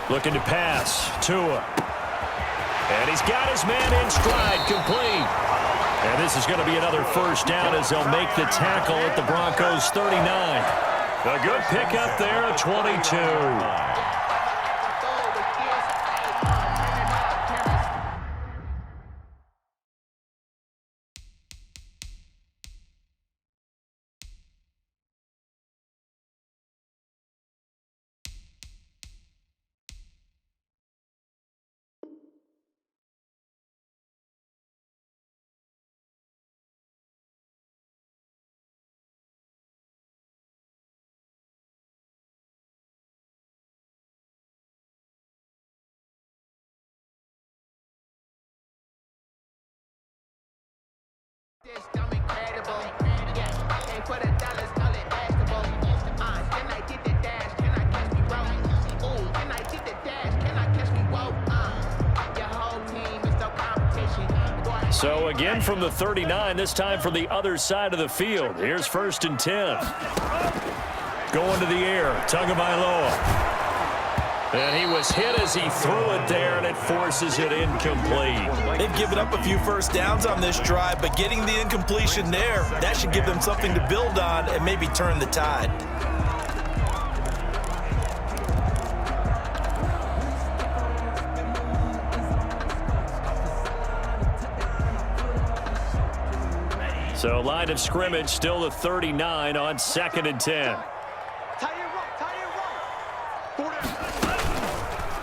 Looking to pass. Tua. And he's got his man in stride, complete. And this is going to be another first down as they'll make the tackle at the Broncos' 39. A good pickup there at 22. I'm incredible. Yeah, and for the dollars, call it basketball. Can I get the dash? Can I catch me roll? Ooh, can I get the dash? Can I catch me roll? Your whole team is no competition. So again from the 39, this time from the other side of the field. Here's 1st and 10. Going to the air, Tagovailoa. And he was hit as he threw it there, and it forces it incomplete. They've given up a few first downs on this drive, but getting the incompletion there, that should give them something to build on and maybe turn the tide. So line of scrimmage still the 39 on 2nd and 10.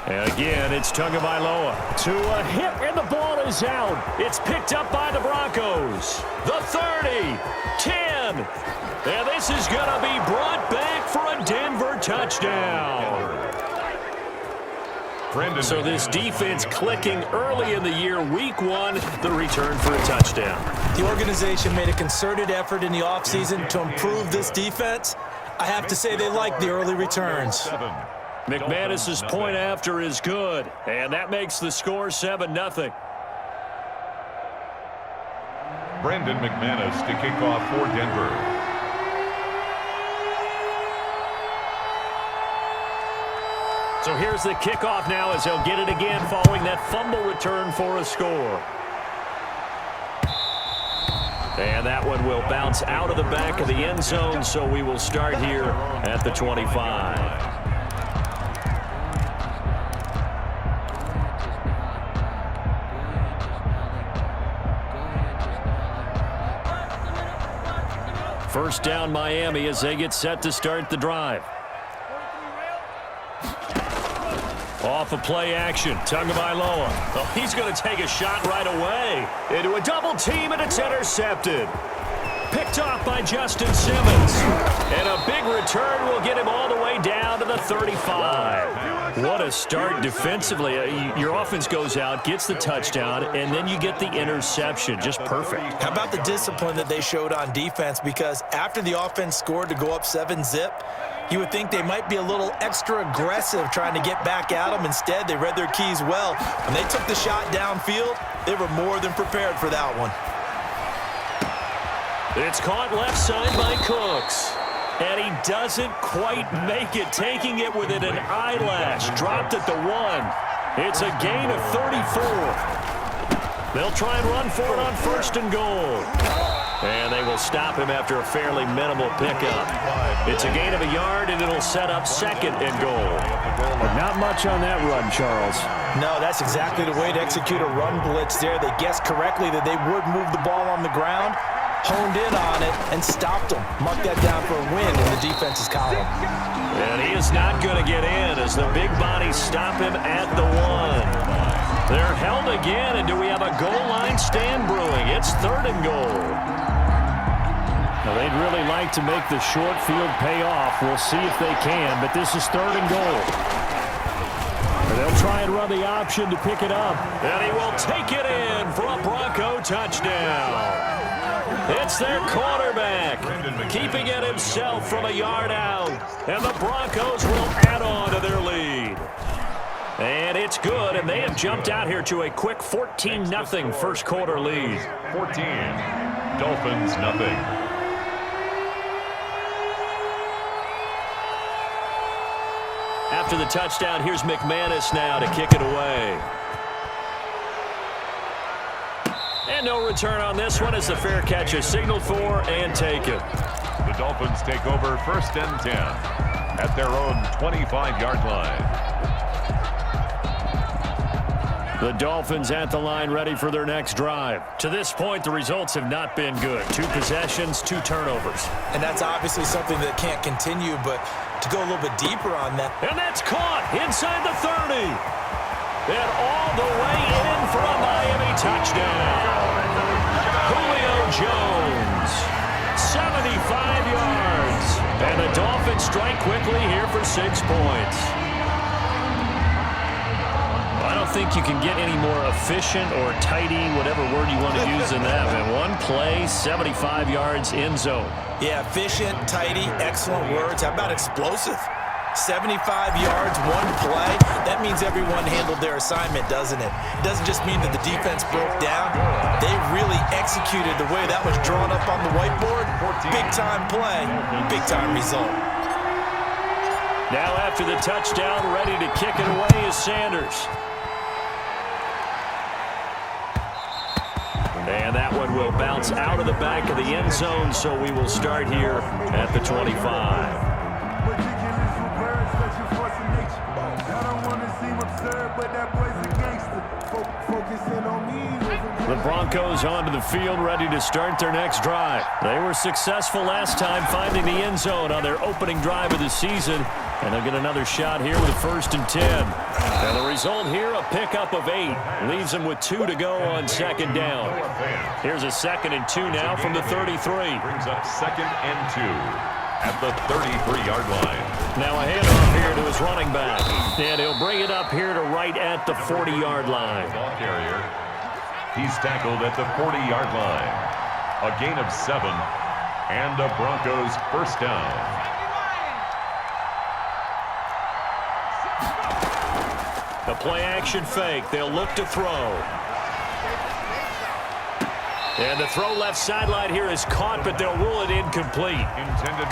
And again, it's Tagovailoa to a hit, and the ball is out. It's picked up by the Broncos. The 30, 10, and this is going to be brought back for a Denver touchdown. So this defense clicking early in the year, week 1, the return for a touchdown. The organization made a concerted effort in the offseason to improve this defense. I have to say they like the early returns. McManus's point after is good, and that makes the score 7-0. Brandon McManus to kick off for Denver. So here's the kickoff now as they'll get it again following that fumble return for a score. And that one will bounce out of the back of the end zone, so we will start here at the 25. First down Miami as they get set to start the drive. Off of play action, Tagovailoa. Oh, he's going to take a shot right away into a double team, and it's intercepted. Picked off by Justin Simmons. And a big return will get him all the way down to the 35. What a start defensively. Your offense goes out, gets the touchdown, and then you get the interception. Just perfect. How about the discipline that they showed on defense? Because after the offense scored to go up 7-zip, you would think they might be a little extra aggressive trying to get back at them. Instead, they read their keys well. When they took the shot downfield, they were more than prepared for that one. It's caught left side by Cooks. And he doesn't quite make it, taking it within an eyelash. Dropped at the 1. It's a gain of 34. They'll try and run for it on 1st and goal. And they will stop him after a fairly minimal pickup. It's a gain of a yard, and it'll set up 2nd and goal. But not much on that run, Charles. No, that's exactly the way to execute a run blitz there. They guessed correctly that they would move the ball on the ground, honed in on it, and stopped them. Mark that down for a win in the defense's column. And he is not going to get in as the big bodies stop him at the 1. They're held again, and do we have a goal line stand brewing? It's 3rd and goal. Now, they'd really like to make the short field pay off. We'll see if they can, but this is 3rd and goal. And they'll try and run the option to pick it up. And he will take it in for a Bronco touchdown. It's their quarterback, keeping it himself from a yard out. And the Broncos will add on to their lead. And it's good, and they have jumped out here to a quick 14-0 first quarter lead. 14, Dolphins nothing. After the touchdown, here's McManus now to kick it away. And no return on this one as the fair catch is signaled for and taken. The Dolphins take over 1st and 10 at their own 25-yard line. The Dolphins at the line ready for their next drive. To this point, the results have not been good. 2 possessions, 2 turnovers. And that's obviously something that can't continue, but to go a little bit deeper on that. And that's caught inside the 30. And all the way in for a Miami touchdown. Julio Jones, 75 yards. And the Dolphins strike quickly here for 6 points. I don't think you can get any more efficient or tidy, whatever word you want to use in that. Man, 1 play, 75 yards, end zone. Yeah, efficient, tidy, excellent words. How about explosive? 75 yards, 1 play. That means everyone handled their assignment, doesn't it? It doesn't just mean that the defense broke down. They really executed the way that was drawn up on the whiteboard. Big-time play, big-time result. Now after the touchdown, ready to kick it away is Sanders. And that one will bounce out of the back of the end zone, so we will start here at the 25. The Broncos onto the field, ready to start their next drive. They were successful last time finding the end zone on their opening drive of the season, and they'll get another shot here with 1st and 10. And the result here, a pickup of 8. Leaves them with 2 to go on 2nd down. Here's a 2nd and 2 now from the 33. Brings up 2nd and 2 at the 33-yard line. Now a handoff here to his running back. And he'll bring it up here to right at the 40-yard line. Ball carrier. He's tackled at the 40-yard line. A gain of 7 and the Broncos 1st down. The play-action fake. They'll look to throw. And the throw left sideline here is caught, but they'll rule it incomplete.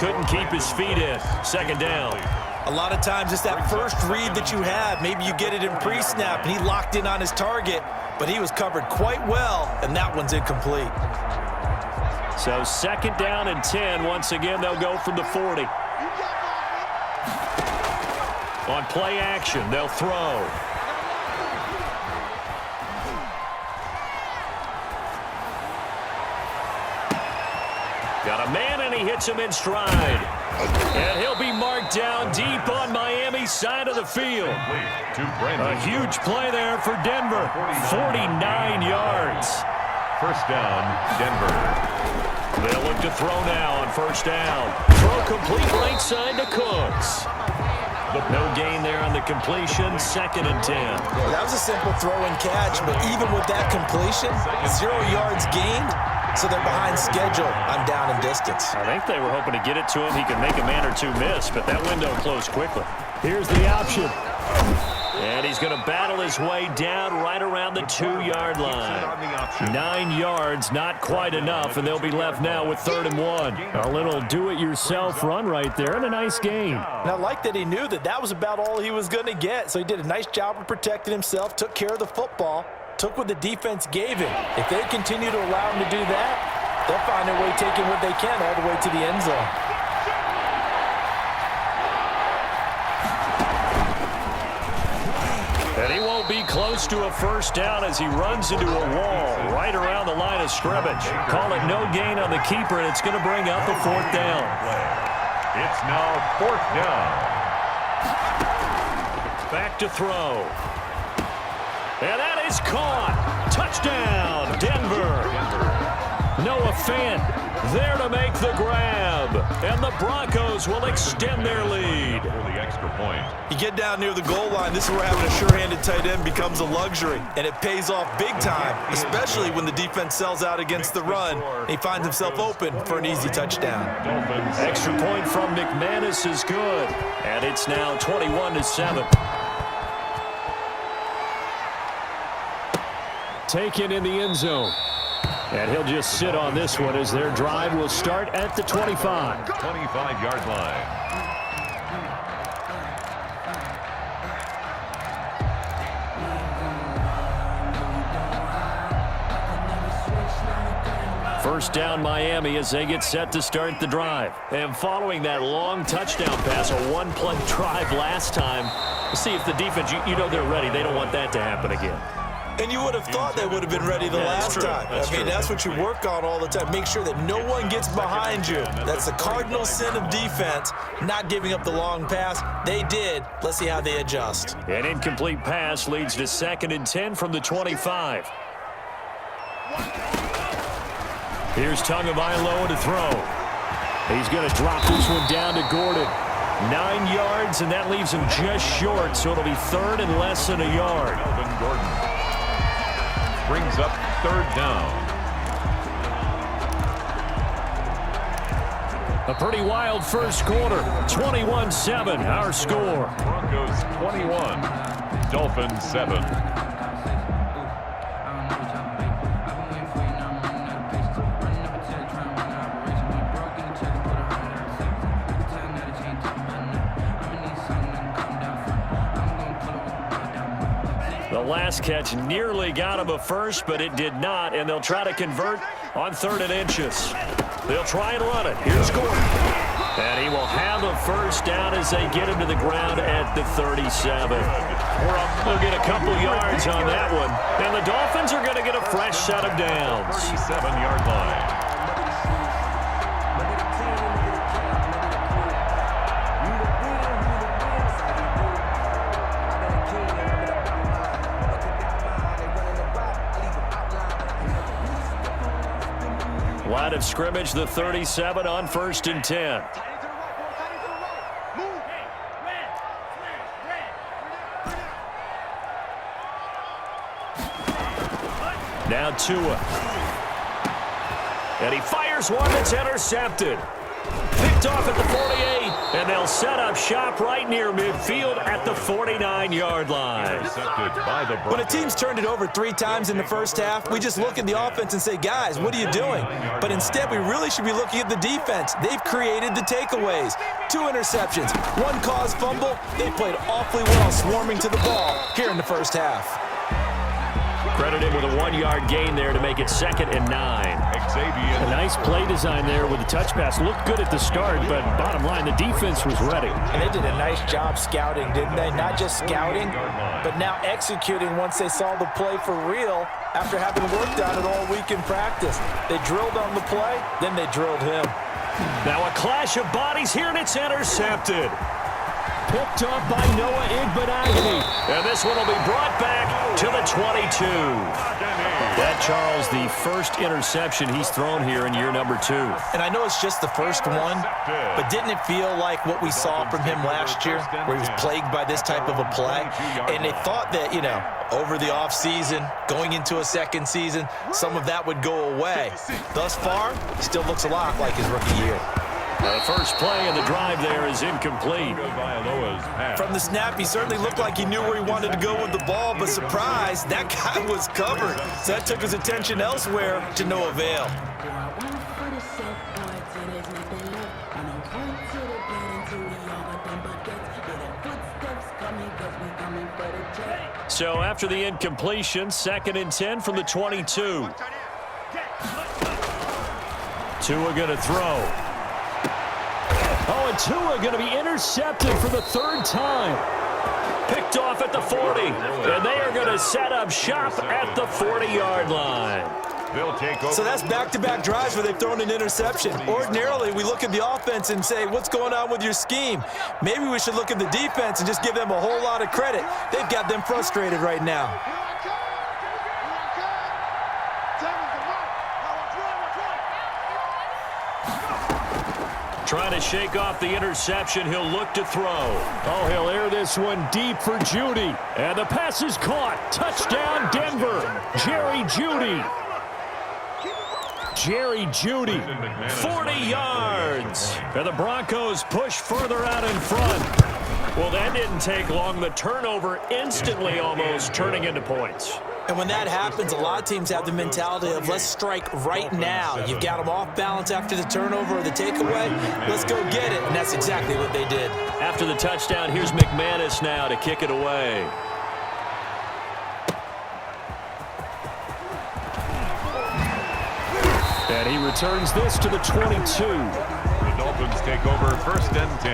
Couldn't keep his feet in. 2nd down. A lot of times it's that first read that you have. Maybe you get it in pre-snap, and he locked in on his target, but he was covered quite well, and that one's incomplete. So 2nd down and 10. Once again, they'll go from the 40. On play action, they'll throw. Got a man, and he hits him in stride. And he'll be marked down deep on Miami's side of the field. A huge play there for Denver. 49 yards. 1st down, Denver. They'll look to throw now on 1st down. Throw complete right side to Cooks. No gain there on the completion. 2nd and 10. That was a simple throw and catch, but even with that completion, 0 yards gained, so they're behind schedule on down and distance. I think they were hoping to get it to him. He could make a man or 2 miss, but that window closed quickly. Here's the option. And he's going to battle his way down right around the 2-yard line. 9 yards, not quite enough, and they'll be left now with 3rd and 1. A little do-it-yourself run right there, and a nice gain. And I like that he knew that that was about all he was going to get, so he did a nice job of protecting himself, took care of the football, took what the defense gave him. If they continue to allow him to do that, they'll find their way taking what they can all the way to the end zone. And he won't be close to a 1st down as he runs into a wall right around the line of scrimmage. Call it no gain on the keeper, and it's going to bring up a 4th down. It's now 4th down. Back to throw. And that is caught. Touchdown, Denver. Noah Fant there to make the grab. And the Broncos will extend their lead. For the extra point. You get down near the goal line, this is where having a sure-handed tight end becomes a luxury. And it pays off big time, especially when the defense sells out against the run. And he finds himself open for an easy touchdown. Extra point from McManus is good. And it's now 21-7. Taken in the end zone. And he'll just sit on this one as their drive will start at the 25. 25-yard line. First down Miami as they get set to start the drive. And following that long touchdown pass, a one-play drive last time, see if the defense, you know they're ready. They don't want that to happen again. And you would have thought they would have been ready the last time. That's what you work on all the time. Make sure that no one gets behind you. That's the cardinal sin of defense, not giving up the long pass. They did. Let's see how they adjust. An incomplete pass leads to 2nd and 10 from the 25. Here's Tagovailoa to throw. He's going to drop this one down to Gordon. 9 yards, and that leaves him just short, so it'll be 3rd and less than a yard. Melvin Gordon brings up 3rd down. A pretty wild first quarter. 21-7, our score. Broncos 21, Dolphins 7. The last catch nearly got him a first, but it did not, and they'll try to convert on 3rd and inches. They'll try and run it. Here's Gordon. And he will have a first down as they get him to the ground at the 37. They'll get a couple yards on that one. And the Dolphins are going to get a fresh set of downs. 37-yard line. Line of scrimmage, the 37 on 1st and 10. Now Tua. And he fires one that's intercepted. Picked off at the 48, and they'll set up shop right near midfield at the 49-yard line. When a team's turned it over 3 times in the first half, we just look at the offense and say, guys, what are you doing? But instead, we really should be looking at the defense. They've created the takeaways. 2 interceptions, 1 caused fumble. They played awfully well swarming to the ball here in the first half. Credited with a 1-yard gain there to make it 2nd and 9. A nice play design there with the touch pass. Looked good at the start, but bottom line, the defense was ready. And they did a nice job scouting, didn't they? Not just scouting, but now executing once they saw the play for real after having worked on it all week in practice. They drilled on the play, then they drilled him. Now a clash of bodies here, and it's intercepted. Picked up by Noah Igbenogany. And this one will be brought back to the 22. That, Charles, the first interception he's thrown here in year number 2. And I know it's just the first one, but didn't it feel like what we saw from him last year, where he was plagued by this type of a play? And they thought that, over the offseason, going into a second season, some of that would go away. Thus far, still looks a lot like his rookie year. The first play of the drive there is incomplete. From the snap, he certainly looked like he knew where he wanted to go with the ball, but surprise, that guy was covered. So that took his attention elsewhere to no avail. So after the incompletion, 2nd and 10 from the 22. Tua going to throw. Oh, and Tua going to be intercepted for the 3rd time. Picked off at the 40, and they are going to set up shop at the 40-yard line. So that's back-to-back drives where they've thrown an interception. Ordinarily, we look at the offense and say, what's going on with your scheme? Maybe we should look at the defense and just give them a whole lot of credit. They've got them frustrated right now. Trying to shake off the interception. He'll look to throw. Oh, he'll air this one deep for Jeudy. And the pass is caught. Touchdown, Denver. Jerry Jeudy. Jerry Jeudy. 40 yards. And the Broncos push further out in front. Well, that didn't take long. The turnover instantly almost turning into points. And when that happens, a lot of teams have the mentality of let's strike right now. You've got them off balance after the turnover or the takeaway. Let's go get it. And that's exactly what they did. After the touchdown, here's McManus now to kick it away. And And he returns this to the 22. The Dolphins take over 1st and 10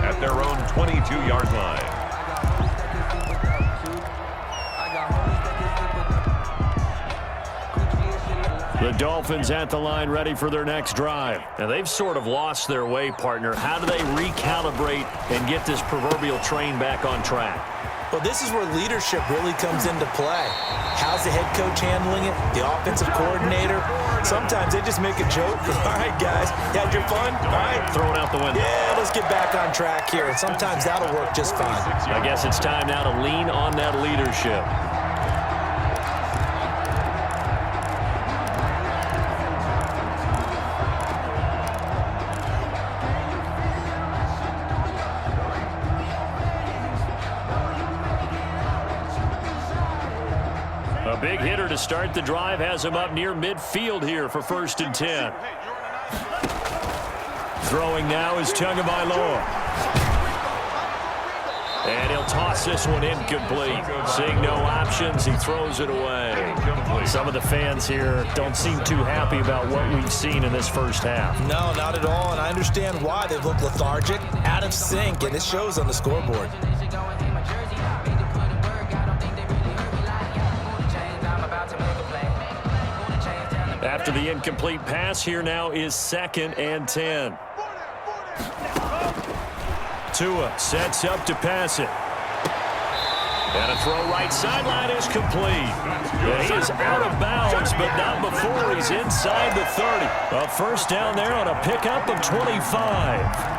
at their own 22-yard line. The Dolphins at the line ready for their next drive. Now, they've sort of lost their way, partner. How do they recalibrate and get this proverbial train back on track? Well, this is where leadership really comes into play. How's the head coach handling it? The offensive coordinator? Sometimes they just make a joke. All right, guys, you had your fun? All right. Throw it out the window. Yeah, let's get back on track here. And sometimes that'll work just fine. I guess it's time now to lean on that leadership. A big hitter to start the drive has him up near midfield here for 1st and 10. Throwing now is Tagovailoa. And he'll toss this one incomplete. Seeing no options, he throws it away. Some of the fans here don't seem too happy about what we've seen in this first half. No, not at all, and I understand why. They've looked lethargic, out of sync, and it shows on the scoreboard. After the incomplete pass, here now is 2nd and 10. Tua sets up to pass it. And a throw right sideline is complete. And he is out of bounds, but not before he's inside the 30. A first down there on a pickup of 25.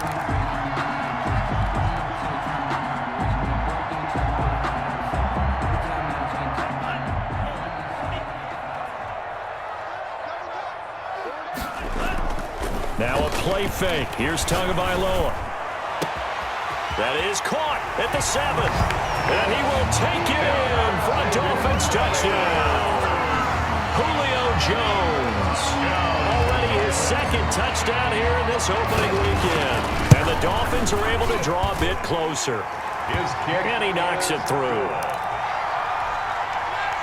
Now a play fake. Here's Tagovailoa. That is caught at the 7. And he will take it in for a Dolphins touchdown. Julio Jones. Already his 2nd touchdown here in this opening weekend. And the Dolphins are able to draw a bit closer. His kick. And he knocks it through.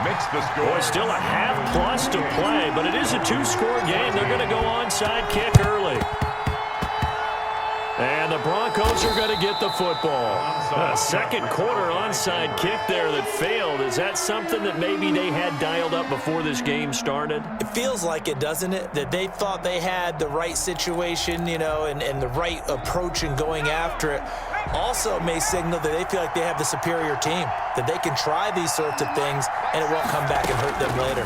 Makes the score. Boy, still a half-plus to play, but it is a 2-score game. They're going to go onside kick early. And the Broncos are going to get the football. A second quarter onside kick there that failed. Is that something that maybe they had dialed up before this game started? It feels like it, doesn't it? That they thought they had the right situation, you know, and the right approach in going after it. Also may signal that they feel like they have the superior team, that they can try these sorts of things and it won't come back and hurt them later.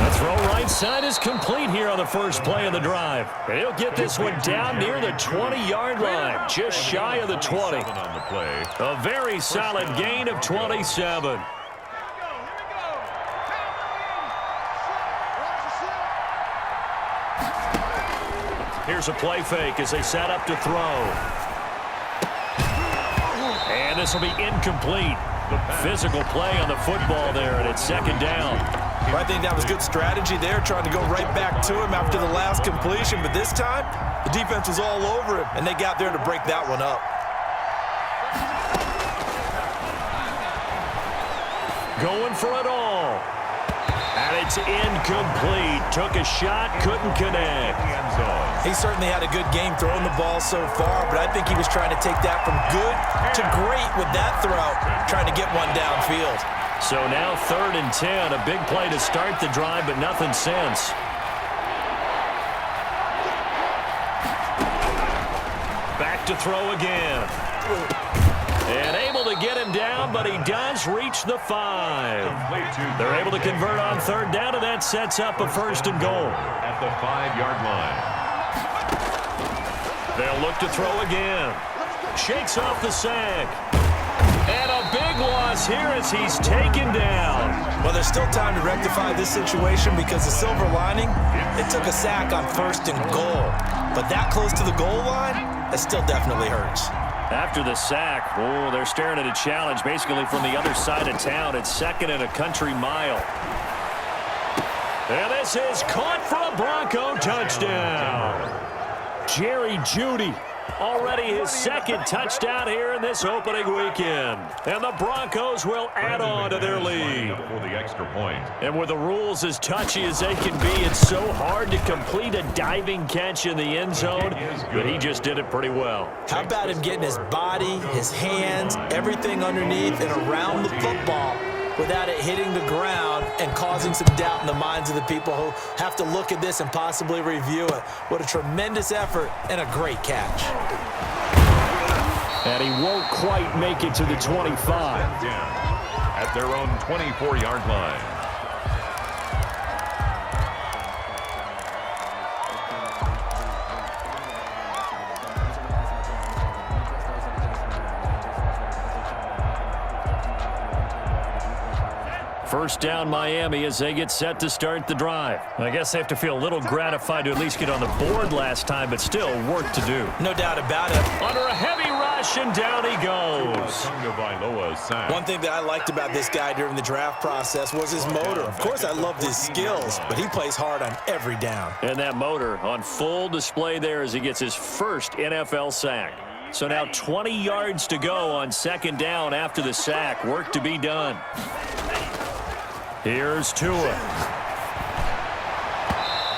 The throw right side is complete here on the first play of the drive. And he'll get this one down near the 20-yard line, just shy of the 20. On the play. A very solid gain of 27. Here's a play fake as they set up to throw. And this will be incomplete. Physical play on the football there, and it's 2nd down. Well, I think that was good strategy there, trying to go right back to him after the last completion. But this time, the defense was all over him, and they got there to break that one up. Going for it all. And it's incomplete. Took a shot, couldn't connect. He certainly had a good game throwing the ball so far, but I think he was trying to take that from good to great with that throw, trying to get one downfield. So now 3rd and 10, a big play to start the drive, but nothing since. Back to throw again. And able to get him down, but he does reach the 5. They're able to convert on 3rd down, and that sets up a 1st and goal. At the 5-yard line. They'll look to throw again. Shakes off the sack. And a big loss here as he's taken down. Well, there's still time to rectify this situation because the silver lining, it took a sack on 1st and goal. But that close to the goal line, that still definitely hurts. After the sack, oh, they're staring at a challenge basically from the other side of town. It's 2nd and a country mile. And this is caught for a Bronco touchdown. Jerry Jeudy Already his second touchdown here in this opening weekend. And the Broncos will add on to their lead. For the extra point. And with the rules as touchy as they can be, it's so hard to complete a diving catch in the end zone, but he just did it pretty well. How about him getting his body, his hands, everything underneath and around the football without it hitting the ground and causing some doubt in the minds of the people who have to look at this and possibly review it. What a tremendous effort and a great catch. And he won't quite make it to the 25. Down at their own 24-yard line. First down Miami as they get set to start the drive. I guess they have to feel a little gratified to at least get on the board last time, but still work to do. No doubt about it. Under a heavy rush, and down he goes. One thing that I liked about this guy during the draft process was his motor. Of course, I loved his skills, but he plays hard on every down. And that motor on full display there as he gets his first NFL sack. So now 20 yards to go on second down after the sack. Work to be done. Here's Tua.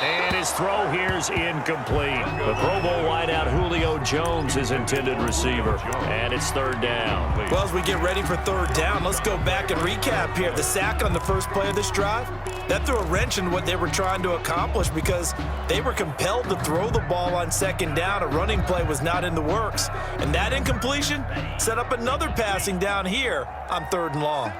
And his throw here's incomplete. The Pro Bowl wideout Julio Jones, his intended receiver. And it's third down. Well, as we get ready for third down, let's go back and recap here. The sack on the first play of this drive, that threw a wrench in what they were trying to accomplish because they were compelled to throw the ball on second down. A running play was not in the works. And that incompletion set up another passing down here on third and long.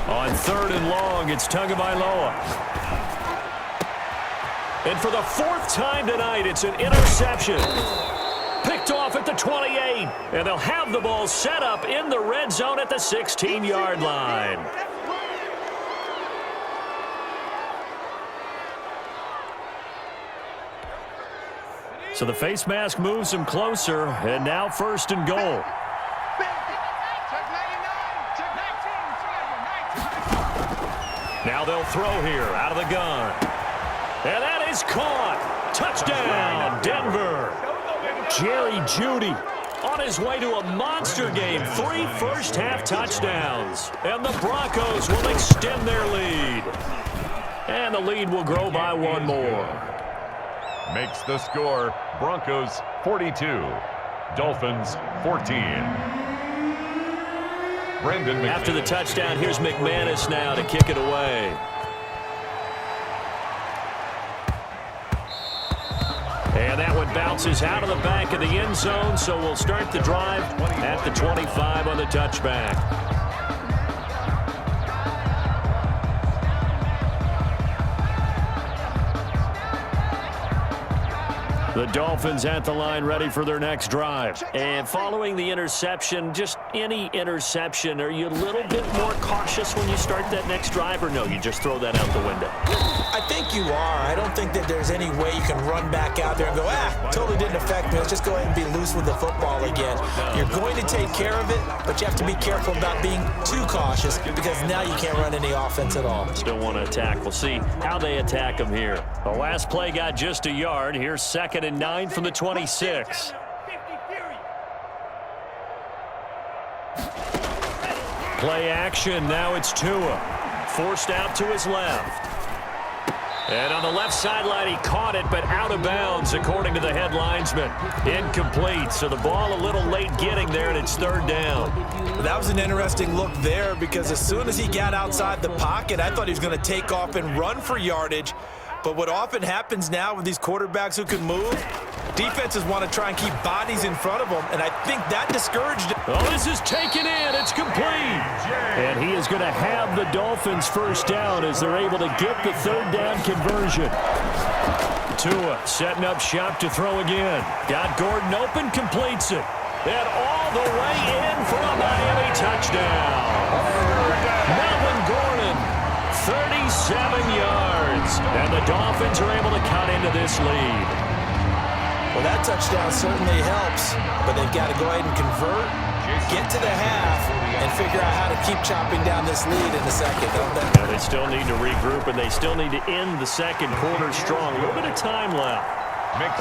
On third and long, it's Tagovailoa. And for the fourth time tonight, it's an interception. Picked off at the 28. And they'll have the ball set up in the red zone at the 16-yard line. So the face mask moves him closer, and now first and goal. Now they'll throw here out of the gun. And that is caught. Touchdown, Denver. Jerry Jeudy on his way to a monster game. 3 first-half touchdowns. And the Broncos will extend their lead. And the lead will grow by one more. Makes the score Broncos 42, Dolphins 14. After the touchdown, here's McManus now to kick it away. And that one bounces out of the back of the end zone, so we'll start the drive at the 25 on the touchback. The Dolphins at the line ready for their next drive. And following the interception, just any interception, are you a little bit more cautious when you start that next drive, or no, you just throw that out the window? I think you are. I don't think that there's any way you can run back out there and go, totally didn't affect me. Let's just go ahead and be loose with the football again. You're going to take care of it, but you have to be careful about being too cautious because now you can't run any offense at all. Still want to attack. We'll see how they attack them here. The last play got just a yard. Here's 2nd and 9 from the 26. Play action. Now it's Tua. Forced out to his left. And on the left sideline, he caught it, but out of bounds, according to the head linesman. Incomplete, so the ball a little late getting there, and it's third down. That was an interesting look there because as soon as he got outside the pocket, I thought he was going to take off and run for yardage. But what often happens now with these quarterbacks who can move, defenses want to try and keep bodies in front of them, and I think that discouraged him. Oh, this is taken in. It's complete. And he is going to have the Dolphins first down as they're able to get the third down conversion. Tua setting up shop to throw again. Got Gordon open, completes it. And all the way in for a Miami touchdown. Melvin Gordon, 37 yards. And the Dolphins are able to cut into this lead. Well, that touchdown certainly helps, but they've got to go ahead and convert, get to the half, and figure out how to keep chopping down this lead in the second, don't they? Yeah, they still need to regroup, and they still need to end the second quarter strong. A little bit of time left.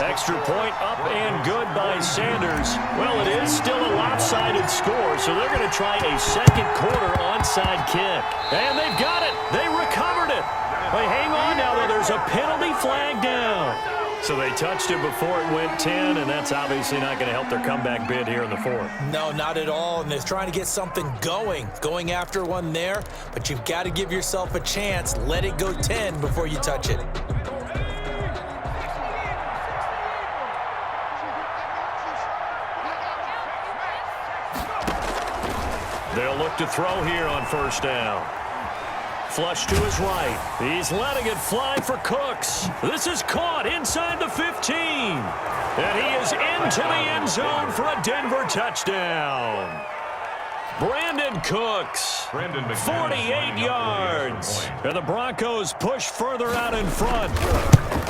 Extra point up and good by Sanders. Well, it is still a lopsided score, so they're going to try a second quarter onside kick. And they've got it. They recovered it. They hang on now, though. There's a penalty flag down. So they touched it before it went 10, and that's obviously not going to help their comeback bid here in the fourth. No, not at all, and they're trying to get something going after one there, but you've got to give yourself a chance. Let it go 10 before you touch it. They'll look to throw here on first down. Flush to his right. He's letting it fly for Cooks. This is caught inside the 15. And he is into the end zone for a Denver touchdown. Brandon Cooks, 48 yards. And the Broncos push further out in front.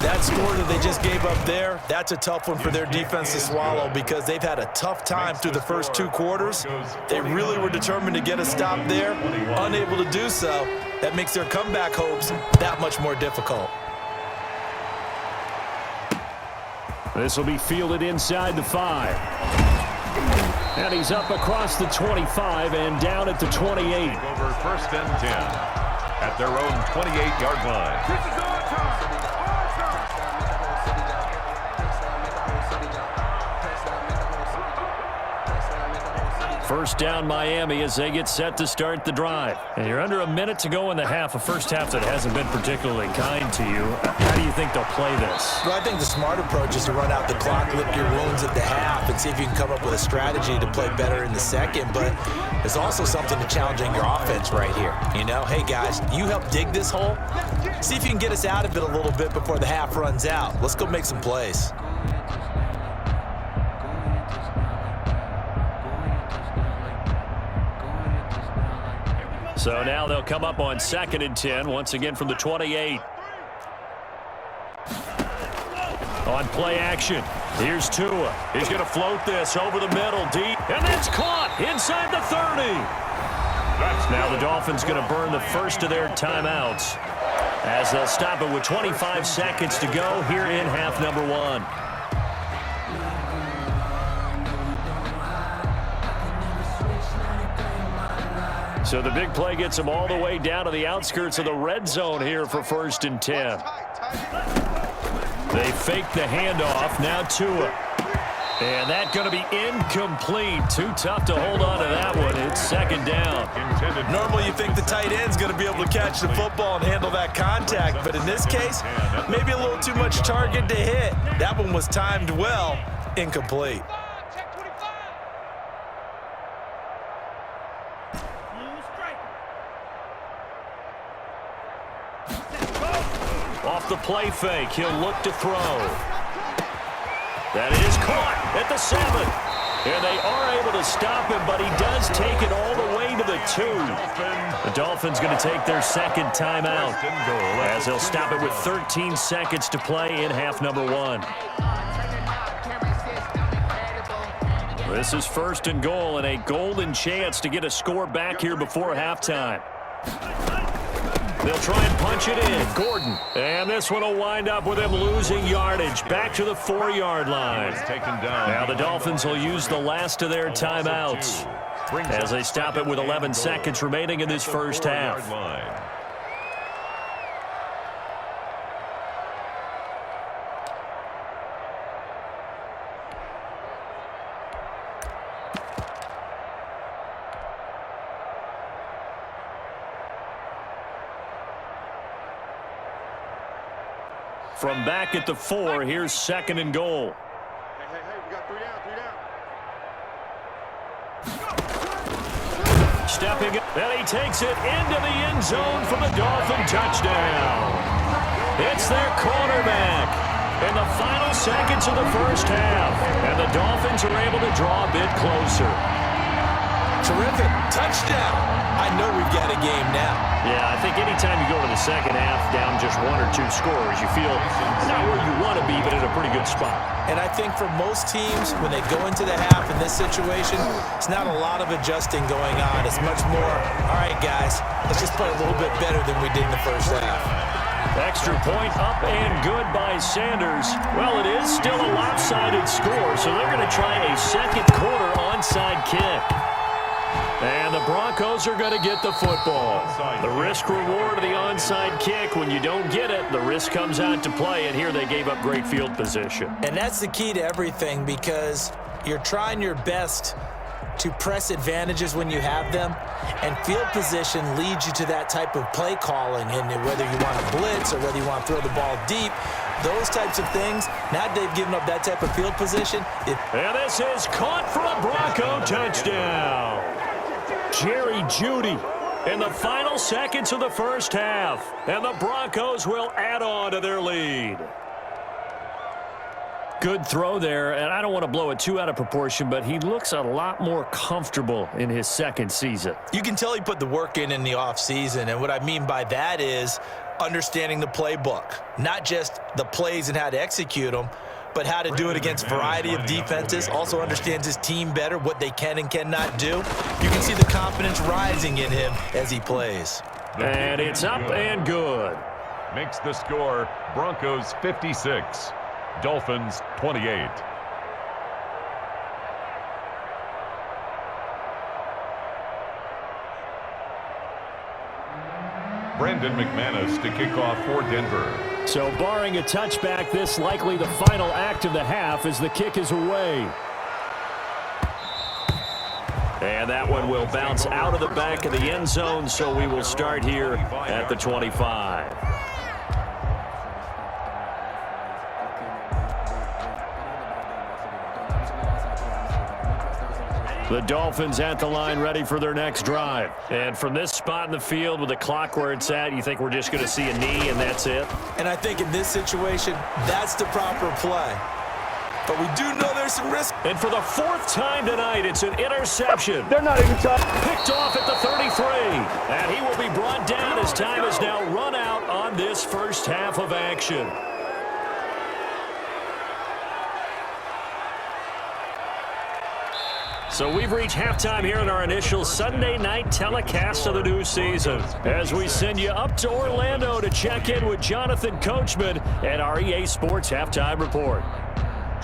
That score that they just gave up there, that's a tough one for their defense to swallow because they've had a tough time through the first two quarters. They really were determined to get a stop there, unable to do so. That makes their comeback hopes that much more difficult. This will be fielded inside the 5. And he's up across the 25 and down at the 28. Over first and 10 at their own 28-yard line. First down Miami as they get set to start the drive. And you're under a minute to go in the half, a first half that hasn't been particularly kind to you. How do you think they'll play this? Well, I think the smart approach is to run out the clock, lick your wounds at the half, and see if you can come up with a strategy to play better in the second. But there's also something to challenging your offense right here. You know, hey, guys, you help dig this hole. See if you can get us out of it a little bit before the half runs out. Let's go make some plays. So now they'll come up on 2nd and 10, once again from the 28. On play action, here's Tua. He's going to float this over the middle, deep, and that's caught inside the 30. Now the Dolphins going to burn the first of their timeouts as they'll stop it with 25 seconds to go here in half number 1. So the big play gets them all the way down to the outskirts of the red zone here for 1st and 10. They fake the handoff. Now Tua. And that's going to be incomplete. Too tough to hold on to that one. It's 2nd down. Normally you think the tight end's going to be able to catch the football and handle that contact. But in this case, maybe a little too much target to hit. That one was timed well. Incomplete. Off the play fake, he'll look to throw. That is caught at the 7. And they are able to stop him, but he does take it all the way to the 2. The Dolphins going to take their 2nd timeout as they'll stop it with 13 seconds to play in half number 1. This is 1st and goal and a golden chance to get a score back here before halftime. They'll try and punch it in. Gordon. And this one will wind up with him losing yardage. Back to the 4-yard line. Now the Dolphins will use the last of their timeouts as they stop it with 11 seconds remaining in this first half. From back at the 4, here's 2nd and goal. Hey, we got 3 down. Stepping up, and he takes it into the end zone for the Dolphin touchdown. It's their quarterback in the final seconds of the first half, and the Dolphins are able to draw a bit closer. Terrific. Touchdown. I know we've got a game now. Yeah, I think anytime you go to the second half down just 1 or 2 scores, you feel not where you want to be, but in a pretty good spot. And I think for most teams, when they go into the half in this situation, it's not a lot of adjusting going on. It's much more, all right, guys, let's just play a little bit better than we did in the first half. Extra point up and good by Sanders. Well, it is still a lopsided score, so they're going to try a second quarter onside kick. And the Broncos are going to get the football. The risk-reward of the onside kick, when you don't get it, the risk comes out to play, and here they gave up great field position. And that's the key to everything, because you're trying your best to press advantages when you have them, and field position leads you to that type of play calling, and whether you want to blitz or whether you want to throw the ball deep, those types of things. Now they've given up that type of field position. And this is caught for a Bronco touchdown. Jerry Jeudy in the final seconds of the first half, and the Broncos will add on to their lead. Good throw there, and I don't want to blow it too out of proportion, but he looks a lot more comfortable in his second season. You can tell he put the work in the offseason, and what I mean by that is understanding the playbook, not just the plays and how to execute them, but how to do it against a variety of defenses. Also understands his team better, what they can and cannot do. You can see the confidence rising in him as he plays. And it's up and good. Makes the score Broncos 56, Dolphins 28. Brandon McManus to kick off for Denver. So barring a touchback, this likely the final act of the half as the kick is away. And that one will bounce out of the back of the end zone, so we will start here at the 25. The Dolphins at the line ready for their next drive. And from this spot in the field with the clock where it's at, you think we're just going to see a knee and that's it? And I think in this situation, that's the proper play. But we do know there's some risk. And for the 4th time tonight, it's an interception. They're not even touching. Picked off at the 33. And he will be brought down as time is now run out on this first half of action. So we've reached halftime here in our initial Sunday night telecast of the new season, as we send you up to Orlando to check in with Jonathan Coachman and our EA Sports Halftime Report.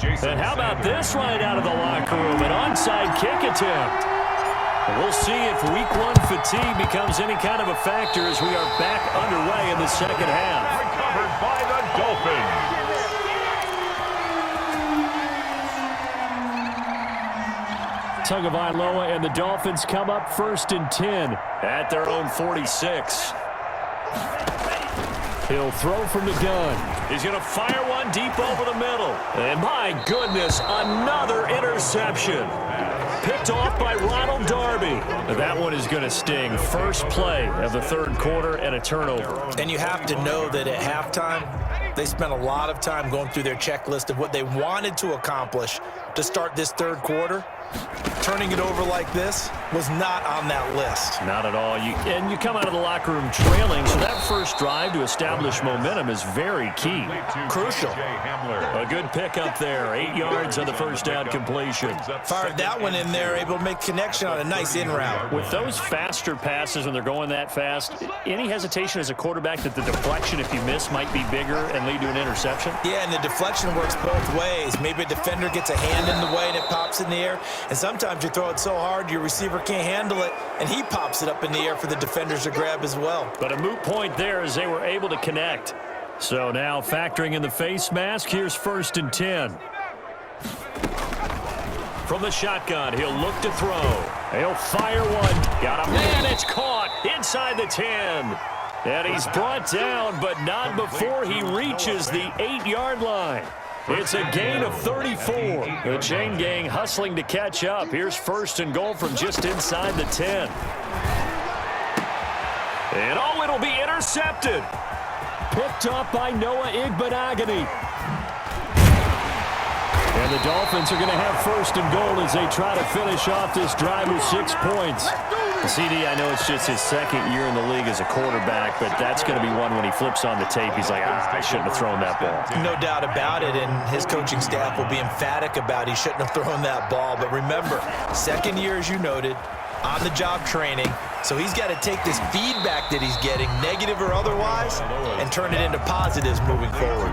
And how about this right out of the locker room, an onside kick attempt. And we'll see if week 1 fatigue becomes any kind of a factor as we are back underway in the second half. Recovered by the Dolphins. Tagovailoa and the Dolphins come up 1st and 10 at their own 46. He'll throw from the gun. He's going to fire one deep over the middle. And my goodness, another interception. Picked off by Ronald Darby. That one is going to sting. First play of the 3rd quarter and a turnover. And you have to know that at halftime, they spent a lot of time going through their checklist of what they wanted to accomplish to start this 3rd quarter. Turning it over like this was not on that list. Not at all. And you come out of the locker room trailing, so that first drive to establish momentum is very key. Crucial. A good pickup there. 8 yards on the first down completion. Fired that one in there, able to make connection on a nice in route. With those faster passes when they're going that fast, any hesitation as a quarterback that the deflection, if you miss, might be bigger and lead to an interception? Yeah, and the deflection works both ways. Maybe a defender gets a hand in the way and it pops in the air. And sometimes you throw it so hard your receiver can't handle it, and he pops it up in the air for the defenders to grab as well. But a moot point there as they were able to connect. So now factoring in the face mask, here's 1st and 10. From the shotgun, he'll look to throw. He'll fire one. Got a man, it's caught inside the 10. And he's brought down, but not before he reaches the 8-yard line. It's a gain of 34. The chain gang hustling to catch up. Here's 1st and goal from just inside the 10. And oh, it'll be intercepted. Picked off by Noah Igbenogany. And the Dolphins are going to have first and goal as they try to finish off this drive with 6 points. CD, I know it's just his second year in the league as a quarterback, but that's going to be one when he flips on the tape. He's like, I shouldn't have thrown that ball. No doubt about it, and his coaching staff will be emphatic about he shouldn't have thrown that ball. But remember, second year, as you noted, on-the-job training. So he's got to take this feedback that he's getting, negative or otherwise, and turn it into positives moving forward.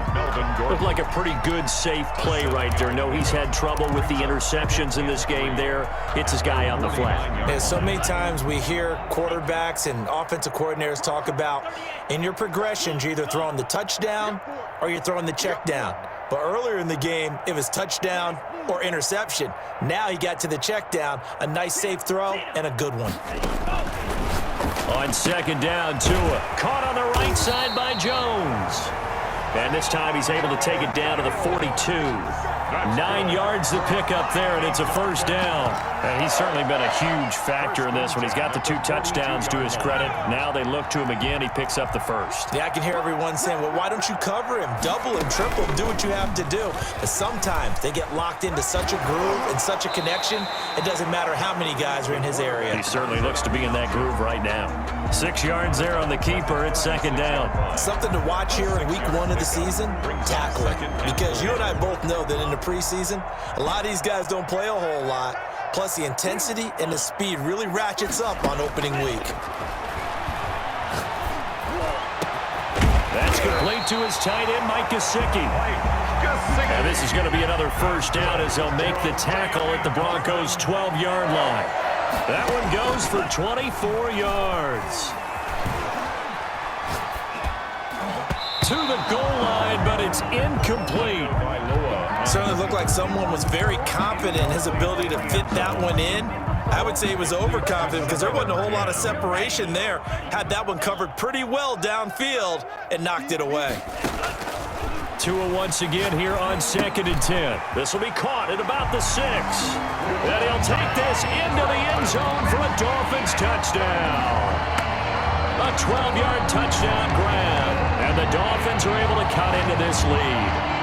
Looked like a pretty good, safe play right there. No, he's had trouble with the interceptions in this game there. Hits his guy on the flat. And so many times we hear quarterbacks and offensive coordinators talk about in your progressions, you're either throwing the touchdown or you're throwing the check down. But earlier in the game, it was touchdown or interception. Now he got to the check down, a nice safe throw, and a good one. On second down, Tua. Caught on the right side by Jones. And this time he's able to take it down to the 42. 9 yards to pick up there, and it's a first down. And he's certainly been a huge factor in this when he's got the 2 touchdowns to his credit. Now they look to him again. He picks up the first. Yeah, I can hear everyone saying, well, why don't you cover him? Double him, triple him, do what you have to do. But sometimes they get locked into such a groove and such a connection, it doesn't matter how many guys are in his area. He certainly looks to be in that groove right now. 6 yards there on the keeper. It's second down. Something to watch here in week 1 of the season, tackling. Because you and I both know that in the preseason, a lot of these guys don't play a whole lot. Plus, the intensity and the speed really ratchets up on opening week. That's complete to his tight end, Mike Gesicki. And this is going to be another first down as they'll make the tackle at the Broncos' 12-yard line. That one goes for 24 yards. To the goal line, but it's incomplete. Certainly looked like someone was very confident in his ability to fit that one in. I would say he was overconfident because there wasn't a whole lot of separation there. Had that one covered pretty well downfield and knocked it away. Tua once again here on second and 10. This will be caught at about the 6. And he'll take this into the end zone for a Dolphins touchdown. A 12-yard touchdown grab. And the Dolphins are able to cut into this lead.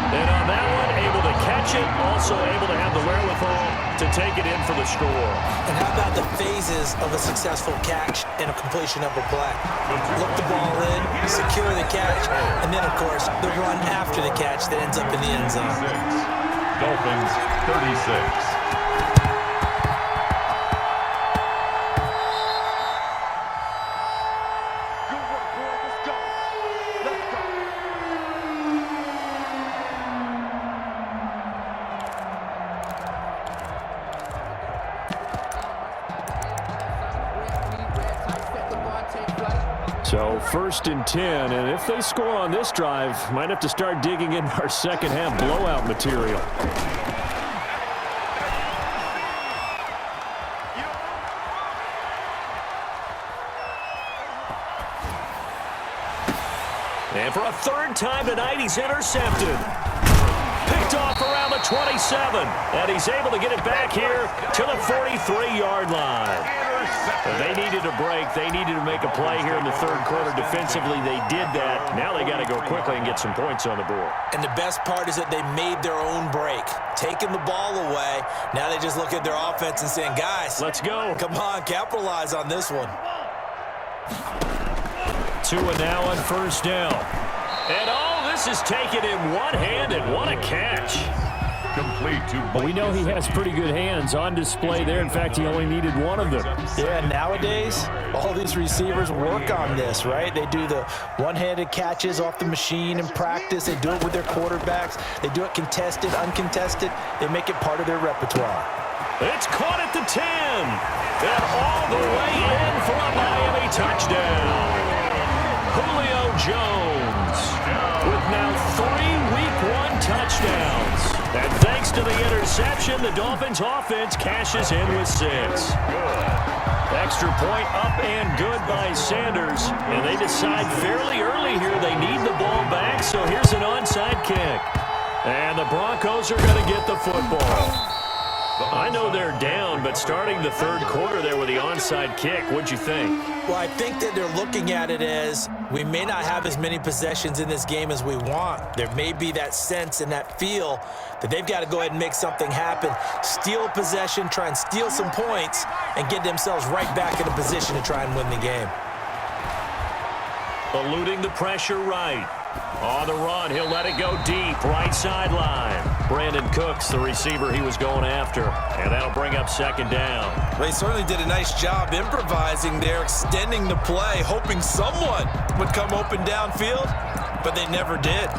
And on that one, able to catch it, also able to have the wherewithal to take it in for the score. And how about the phases of a successful catch and a completion of a play? Look the ball in, secure the catch, and then, of course, the run after the catch that ends up in the end zone. Dolphins 36. So first and 10, and if they score on this drive, might have to start digging in our second half blowout material. And for a third time tonight, he's intercepted. Picked off around the 27, and he's able to get it back here to the 43-yard line. They needed a break. They needed to make a play here in the third quarter. Defensively, they did that. Now they got to go quickly and get some points on the board. And the best part is that they made their own break, taking the ball away. Now they just look at their offense and saying, guys, let's go. Come on, capitalize on this one. Tua now on first down. And all this is taken in one-handed. What a catch. Complete to But we know he has pretty good hands on display there. In fact, he only needed one of them. Yeah, nowadays, all these receivers work on this, right? They do the one-handed catches off the machine in practice. They do it with their quarterbacks. They do it contested, uncontested. They make it part of their repertoire. It's caught at the 10. And all the way in for a Miami touchdown. Julio Jones with now 3 Week 1 touchdowns. And thanks to the interception, the Dolphins offense cashes in with 6. Extra point up and good by Sanders. And they decide fairly early here they need the ball back, so here's an onside kick. And the Broncos are going to get the football. I know they're down, but starting the third quarter there with the onside kick, what'd you think? Well, I think that they're looking at it as we may not have as many possessions in this game as we want. There may be that sense and that feel that they've got to go ahead and make something happen, steal possession, try and steal some points, and get themselves right back in a position to try and win the game. Eluding the pressure right. On the run, he'll let it go deep, right sideline. Brandon Cooks, the receiver he was going after, and that'll bring up second down. They certainly did a nice job improvising there, extending the play, hoping someone would come open downfield, but they never did.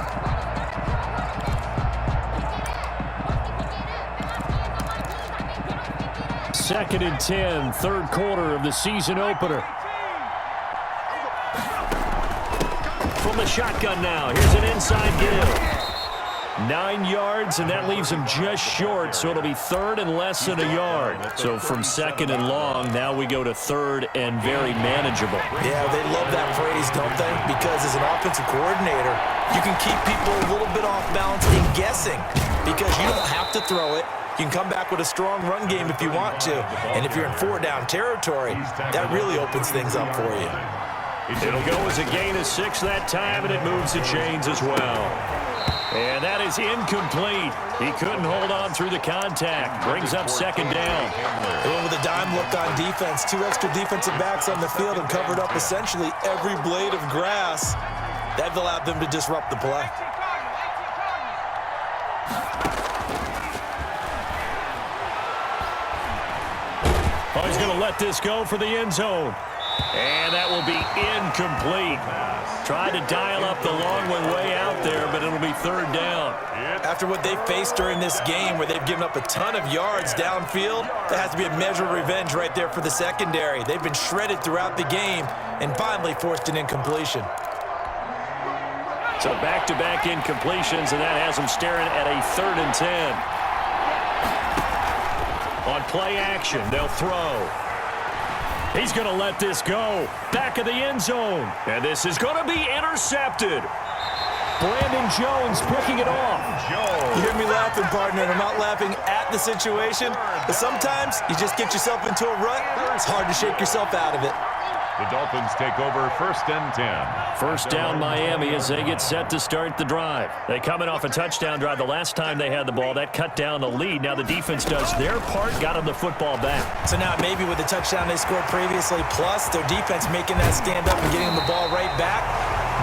Second and 10, third quarter of the season opener. From the shotgun now, here's an inside give. 9 yards, and that leaves him just short, so it'll be third and less than a yard. So from second and long, now we go to third and very manageable. Yeah, they love that phrase, don't they? Because as an offensive coordinator, you can keep people a little bit off balance and guessing because you don't have to throw it. You can come back with a strong run game if you want to. And if you're in 4-down territory, that really opens things up for you. It'll go as a gain of 6 that time, and it moves the chains as well. And that is incomplete. He couldn't hold on through the contact. Brings up second down. They went with a dime look on defense. 2 extra defensive backs on the field and covered up essentially every blade of grass. That allowed them to disrupt the play. Oh, he's going to let this go for the end zone. And that will be incomplete. Tried to dial up the long one way out there, but it'll be third down. After what they faced during this game where they've given up a ton of yards downfield, that has to be a measure of revenge right there for the secondary. They've been shredded throughout the game and finally forced an incompletion. So back-to-back incompletions, and that has them staring at a third and 10. On play action, they'll throw. He's going to let this go. Back of the end zone. And this is going to be intercepted. Brandon Jones picking it off. You hear me laughing, partner, and I'm not laughing at the situation, but sometimes you just get yourself into a rut. It's hard to shake yourself out of it. The Dolphins take over first and 10. First down Miami as they get set to start the drive. They come in off a touchdown drive the last time they had the ball. That cut down the lead. Now the defense does their part, got them the football back. So now maybe with the touchdown they scored previously, plus their defense making that stand up and getting them the ball right back,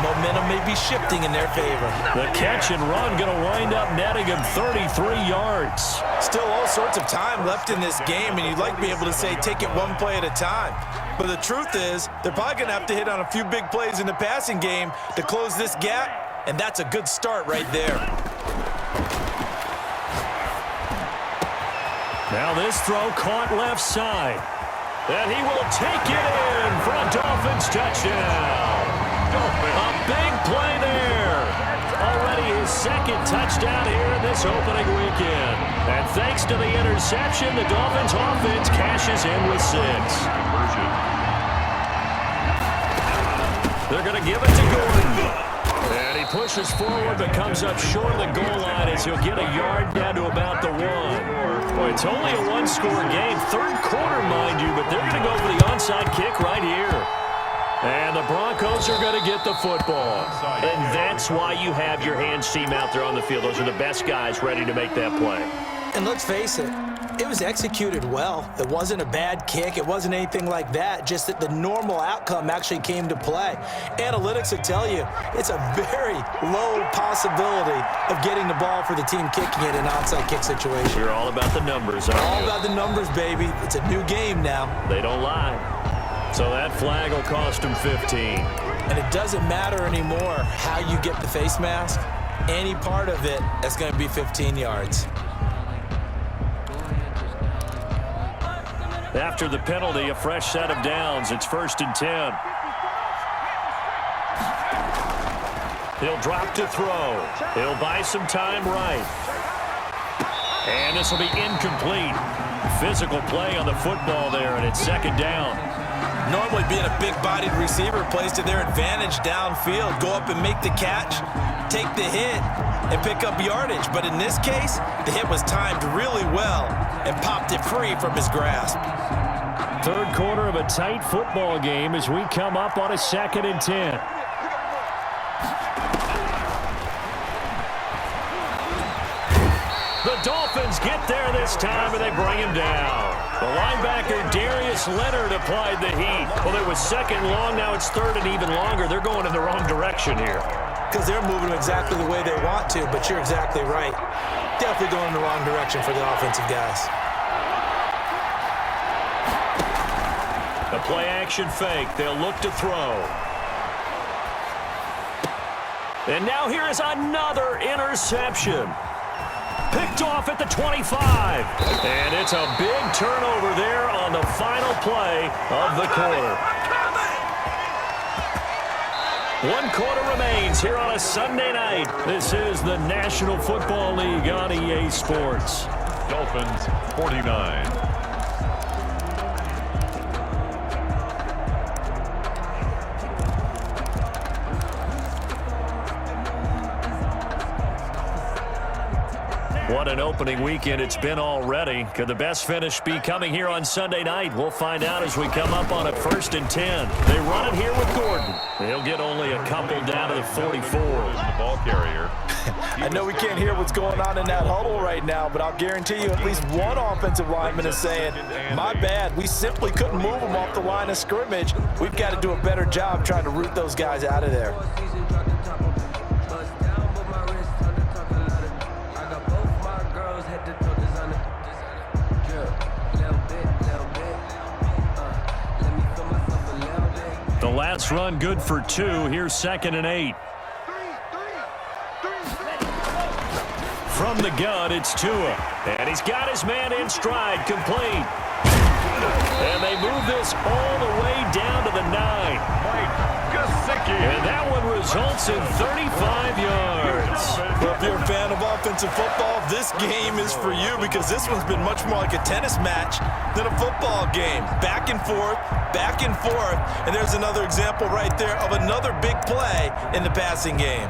momentum may be shifting in their favor. The catch and run going to wind up netting him 33 yards. Still all sorts of time left in this game, and you'd like to be able to say take it one play at a time. But the truth is, they're probably going to have to hit on a few big plays in the passing game to close this gap, and that's a good start right there. Now this throw caught left side. And he will take it in for a Dolphins touchdown. A big play there. Already his second touchdown here in this opening weekend. And thanks to the interception, the Dolphins offense cashes in with 6. They're going to give it to Gordon. And he pushes forward but comes up short of the goal line as he'll get a yard down to about the 1. Boy, it's only a 1-score game. Third quarter, mind you, but they're going to go for the onside kick right here. And the Broncos are going to get the football. And that's why you have your hands team out there on the field. Those are the best guys ready to make that play. And let's face it, it was executed well. It wasn't a bad kick. It wasn't anything like that. Just that the normal outcome actually came to play. Analytics will tell you it's a very low possibility of getting the ball for the team kicking it in an onside kick situation. We're all about the numbers, aren't All we? about the numbers, baby. It's a new game now. They don't lie. So that flag will cost him 15. And it doesn't matter anymore how you get the face mask. Any part of it, that's going to be 15 yards. After the penalty, a fresh set of downs. It's first and 10. He'll drop to throw. He'll buy some time right. And this will be incomplete. Physical play on the football there, and it's second down. Normally being a big-bodied receiver plays to their advantage downfield. Go up and make the catch, take the hit, and pick up yardage. But in this case, the hit was timed really well and popped it free from his grasp. Third quarter of a tight football game as we come up on a 2nd and 10. The Dolphins get there this time, and they bring him down. The linebacker, Darius Leonard, applied the heat. Well, it was 2nd and long. Now it's 3rd and even longer. They're going in the wrong direction here. Because they're moving exactly the way they want to, but you're exactly right. Definitely going in the wrong direction for the offensive guys. The play-action fake. They'll look to throw. And now here is another interception. Picked off at the 25. And it's a big turnover there on the final play of the quarter. 1 quarter remains here on a Sunday night. This is the National Football League on EA Sports. Dolphins 49. What an opening weekend it's been already. Could the best finish be coming here on Sunday night? We'll find out as we come up on a 1st and 10. They run it here with Gordon. He'll get only a couple down to the 44. The ball carrier. I know we can't hear what's going on in that huddle right now, but I'll guarantee you at least one offensive lineman is saying, my bad, we simply couldn't move them off the line of scrimmage. We've got to do a better job trying to root those guys out of there. The last run good for 2. Here's 2nd and 8. From the gun, it's Tua. And he's got his man in stride, complete. And they move this all the way down to the 9. And that one results in 35 yards. Well, if you're a fan of offensive football, this game is for you because this one's been much more like a tennis match than a football game. Back and forth, and there's another example right there of another big play in the passing game.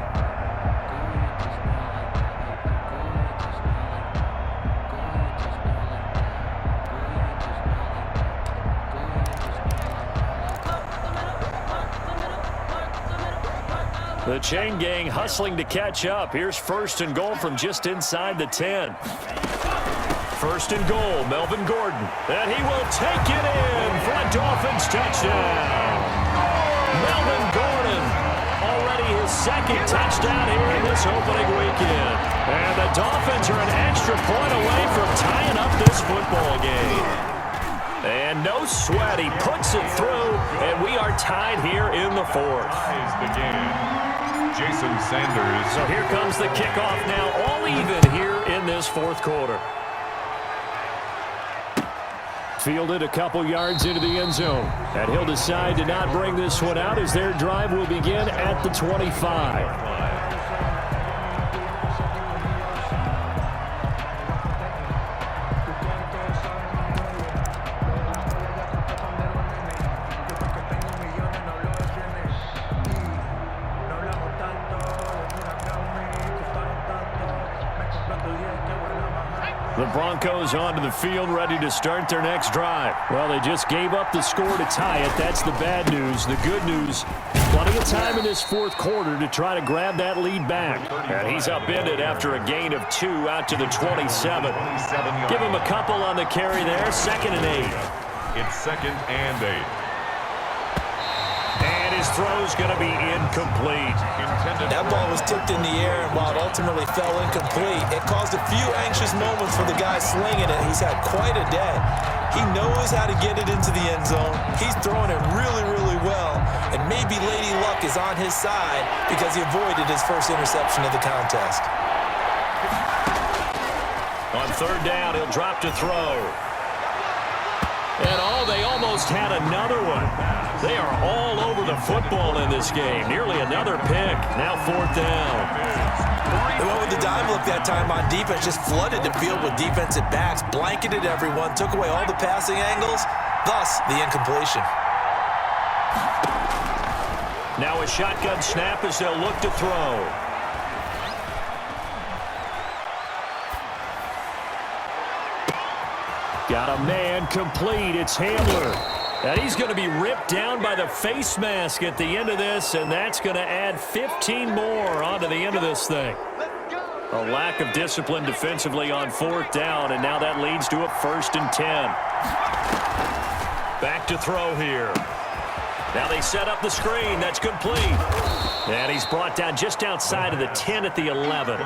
The chain gang hustling to catch up. Here's 1st and goal from just inside the 10. 1st and goal, Melvin Gordon. And he will take it in for a Dolphins touchdown. Melvin Gordon, already his 2nd touchdown here in this opening weekend. And the Dolphins are an extra point away from tying up this football game. And no sweat, he puts it through, and we are tied here in the 4th. The game. Jason Sanders. So here comes the kickoff now, all even here in this 4th quarter. Fielded a couple yards into the end zone. And he'll decide to not bring this one out as their drive will begin at the 25. The Broncos onto the field, ready to start their next drive. Well, they just gave up the score to tie it. That's the bad news. The good news, plenty of time in this 4th quarter to try to grab that lead back. And he's upended after a gain of 2 out to the 27. Give him a couple on the carry there, 2nd and 8. It's 2nd and 8. And his throw's going to be incomplete. That ball was tipped in the air, and while it ultimately fell incomplete, it caused a few anxious moments for the guy slinging it. He's had quite a day. He knows how to get it into the end zone. He's throwing it really, really well, and maybe Lady Luck is on his side because he avoided his first interception of the contest. On 3rd down, he'll drop to throw. And they almost had another one. They are all over the football in this game. Nearly another pick. Now 4th down. They went with the dime look that time on defense, just flooded the field with defensive backs, blanketed everyone, took away all the passing angles, thus the incompletion. Now a shotgun snap as they'll look to throw. Got a man complete. It's Handler. And he's going to be ripped down by the face mask at the end of this, and that's going to add 15 more onto the end of this thing. A lack of discipline defensively on 4th down, and now that leads to a 1st and 10. Back to throw here. Now they set up the screen. That's complete. And he's brought down just outside of the 10 at the 11.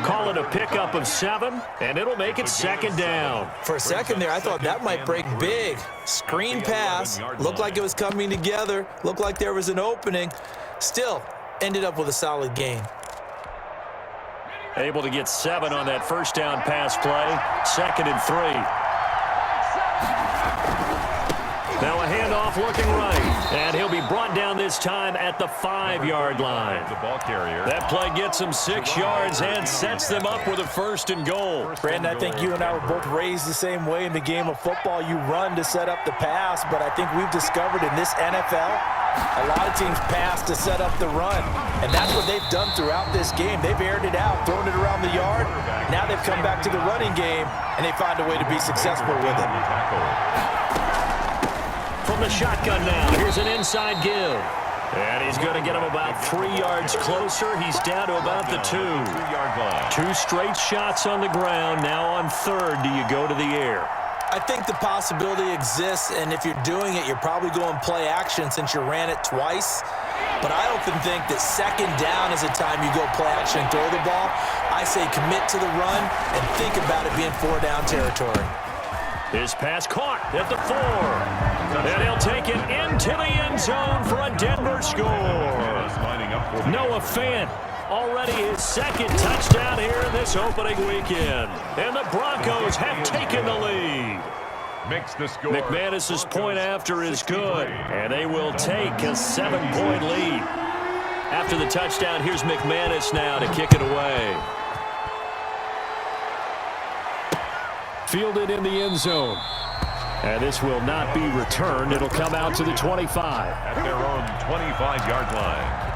Call it a pickup of 7, and it'll make it 2nd down. For a second there, I thought that might break big. Screen pass. Looked like it was coming together. Looked like there was an opening. Still, ended up with a solid gain. Able to get 7 on that 1st down pass play. 2nd and 3. Now a handoff looking right, and he'll be brought down this time at the 5-yard line. The ball carrier. That play gets them 6 yards and sets them up with a 1st and goal. Brandon, I think you and I were both raised the same way in the game of football. You run to set up the pass, but I think we've discovered in this NFL, a lot of teams pass to set up the run, and that's what they've done throughout this game. They've aired it out, thrown it around the yard. Now they've come back to the running game, and they find a way to be successful with it. From the shotgun now, here's an inside give. And he's going to get him about 3 yards closer. He's down to about the 2. 2-yard line. 2 straight shots on the ground. Now on 3rd, do you go to the air? I think the possibility exists, and if you're doing it, you're probably going play action since you ran it twice. But I often think that 2nd down is a time you go play action and throw the ball. I say commit to the run and think about it being 4-down territory. His pass caught at the 4. And he'll take it into the end zone for a Denver score. Noah Fant already his 2nd touchdown here in this opening weekend. And the Broncos have taken the lead. Makes the score. McManus's point after is good. And they will take a 7-point lead. After the touchdown, here's McManus now to kick it away. Fielded in the end zone. And this will not be returned. It'll come out to the 25. At their own 25-yard line.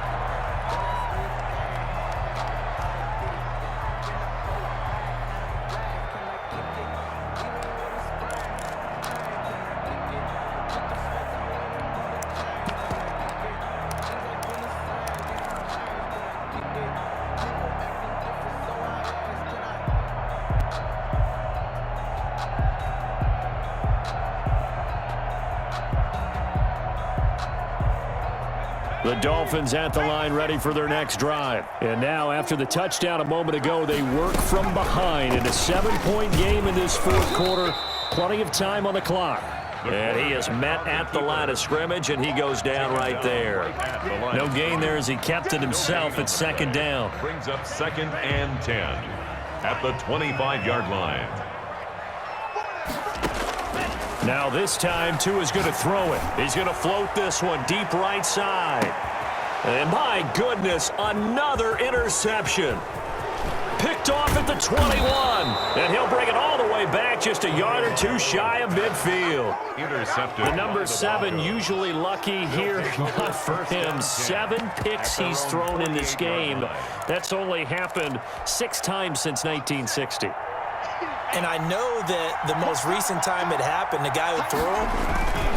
The Dolphins at the line ready for their next drive. And now after the touchdown a moment ago, they work from behind in a 7-point game in this 4th quarter. Plenty of time on the clock. And he is met at the line of scrimmage, and he goes down right there. No gain there as he kept it himself at 2nd down. Brings up 2nd and 10 at the 25-yard line. Now this time, Tua's going to throw it. He's going to float this one deep right side. And my goodness, another interception. Picked off at the 21. And he'll bring it all the way back just a yard or 2 shy of midfield. Intercepted. The number 7 usually lucky here. Not for him. 7 picks he's thrown in this game. That's only happened 6 times since 1960. And I know that the most recent time it happened, the guy who threw him,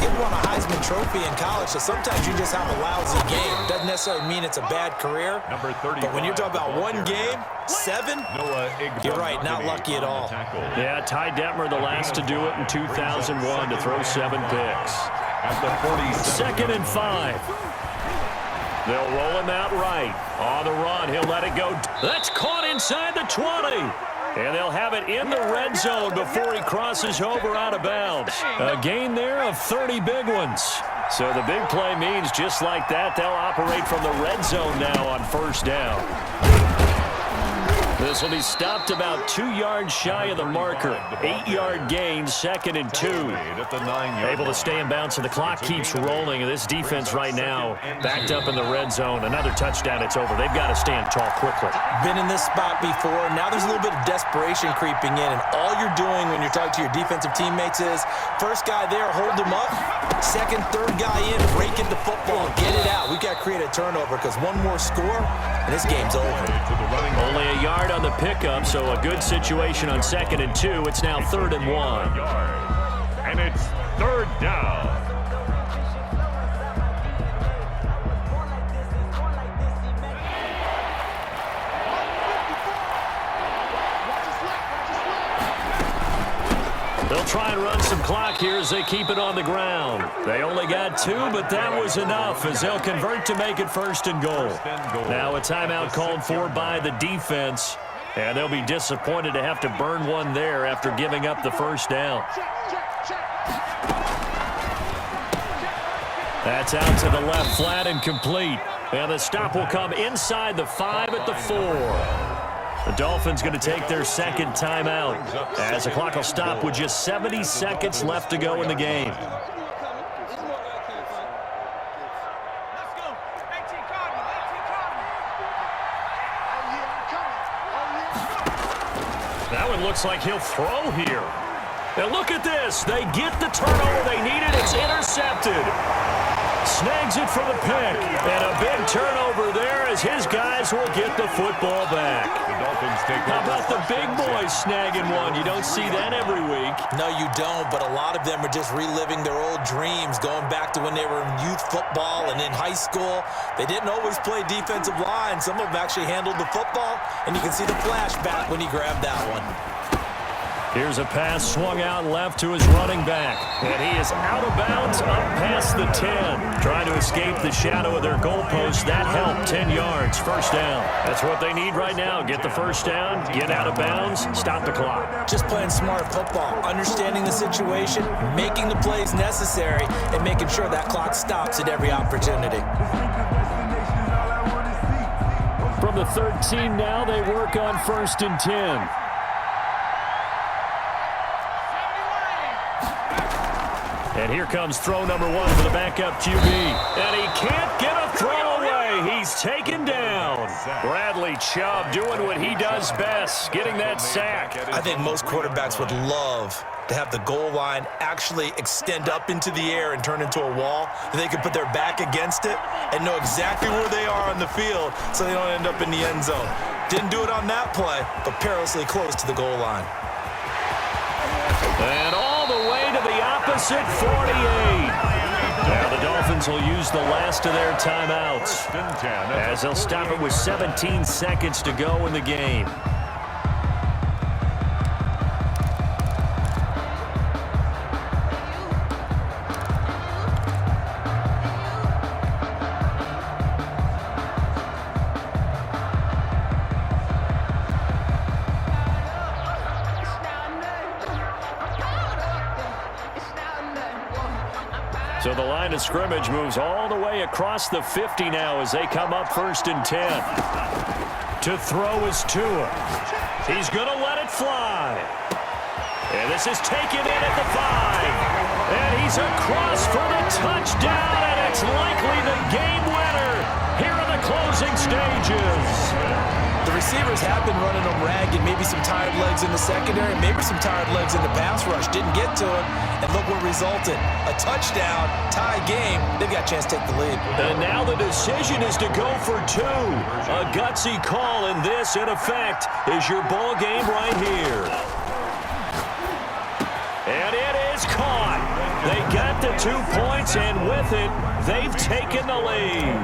he won a Heisman Trophy in college, so sometimes you just have a lousy game. Doesn't necessarily mean it's a bad career. Number 30. But when you're talking about one game, 7, you're right, not lucky at all. Yeah, Ty Detmer, the last to do it in 2001 to throw 7 picks. At the 40. 2nd and 5. They'll roll him out right. On the run, he'll let it go. That's caught inside the 20. And they'll have it in the red zone before he crosses over out of bounds. A gain there of 30 big ones. So the big play means just like that, they'll operate from the red zone now on 1st down. This will be stopped about 2 yards shy of the marker. 8-yard gain, 2nd and 2. Able to stay in bounds, so the clock keeps rolling. This defense right now backed up in the red zone. Another touchdown, it's over. They've got to stand tall quickly. Been in this spot before. Now there's a little bit of desperation creeping in, and all you're doing when you're talking to your defensive teammates is first guy there, hold him up. Second, third guy in, break into football, get it out. We've got to create a turnover because one more score, and this game's over. Only a yard on the pickup, so a good situation on 2nd and 2. It's now 3rd and 1. And it's 3rd down. They'll try and run some clock here as they keep it on the ground. They only got 2, but that was enough as they'll convert to make it 1st and goal. Now a timeout called for by the defense, and they'll be disappointed to have to burn one there after giving up the first down. That's out to the left flat and complete. And the stop will come inside the 5 at the 4. The Dolphins going to take their 2nd timeout as the clock will stop with just 70 seconds left to go in the game. That one looks like he'll throw here. And look at this. They get the turnover they needed. It's intercepted. Snags it for the pick. And a big turnover there as his guys will get the football back. How about the big boys snagging one? You don't see that every week. No, you don't, but a lot of them are just reliving their old dreams, going back to when they were in youth football and in high school. They didn't always play defensive line. Some of them actually handled the football, and you can see the flashback when he grabbed that one. Here's a pass swung out left to his running back. And he is out of bounds up past the 10. Trying to escape the shadow of their goalpost. That helped. 10 yards. 1st down. That's what they need right now. Get the 1st down, get out of bounds, stop the clock. Just playing smart football, understanding the situation, making the plays necessary, and making sure that clock stops at every opportunity. From the 13 now, they work on 1st and 10. And here comes throw number 1 for the backup QB. And he can't get a throw away. He's taken down. Bradley Chubb doing what he does best, getting that sack. I think most quarterbacks would love to have the goal line actually extend up into the air and turn into a wall. They could put their back against it and know exactly where they are on the field so they don't end up in the end zone. Didn't do it on that play, but perilously close to the goal line. And all the way to the opposite 48. Now the Dolphins will use the last of their timeouts as they'll stop it with 17 seconds to go in the game. So the line of scrimmage moves all the way across the 50 now as they come up 1st and 10. To throw is Tua. He's going to let it fly. And this is taken in at the 5. And he's across for the touchdown, and it's likely the game winner here in the closing stages. The receivers have been running them ragged, maybe some tired legs in the secondary, maybe some tired legs in the pass rush. Didn't get to it, and look what resulted. A touchdown, tie game. They've got a chance to take the lead. And now the decision is to go for 2. A gutsy call, and this, in effect, is your ball game right here. And it is caught. They got the 2 points, and with it, they've taken the lead.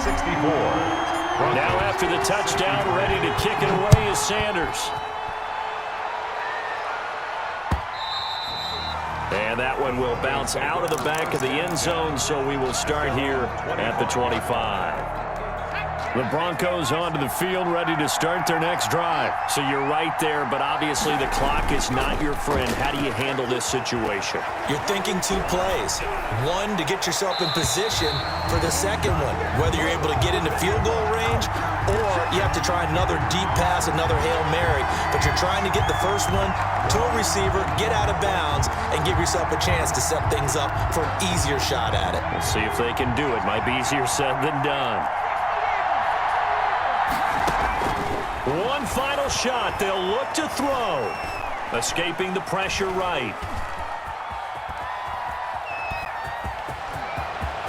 64. Now after the touchdown, ready to kick it away is Sanders. And that one will bounce out of the back of the end zone, so we will start here at the 25. The Broncos onto the field, ready to start their next drive. So you're right there, but obviously the clock is not your friend. How do you handle this situation? You're thinking 2 plays. One, to get yourself in position for the second one, whether you're able to get into field goal range or you have to try another deep pass, another Hail Mary. But you're trying to get the first one to a receiver, get out of bounds, and give yourself a chance to set things up for an easier shot at it. We'll see if they can do it. Might be easier said than done. One final shot. They'll look to throw. Escaping the pressure right.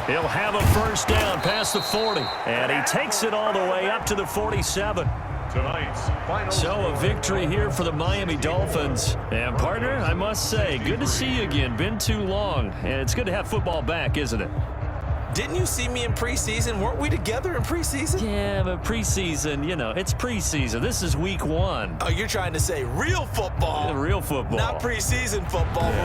He'll have a first down past the 40. And he takes it all the way up to the 47. Tonight's final So a victory here for the Miami Dolphins. And partner, I must say, good to see you again. Been too long. And it's good to have football back, isn't it? Didn't you see me in preseason? Weren't we together in preseason? Yeah, but preseason, you know, it's preseason. This is week 1. Oh, you're trying to say real football. Real football. Not preseason football. Yeah.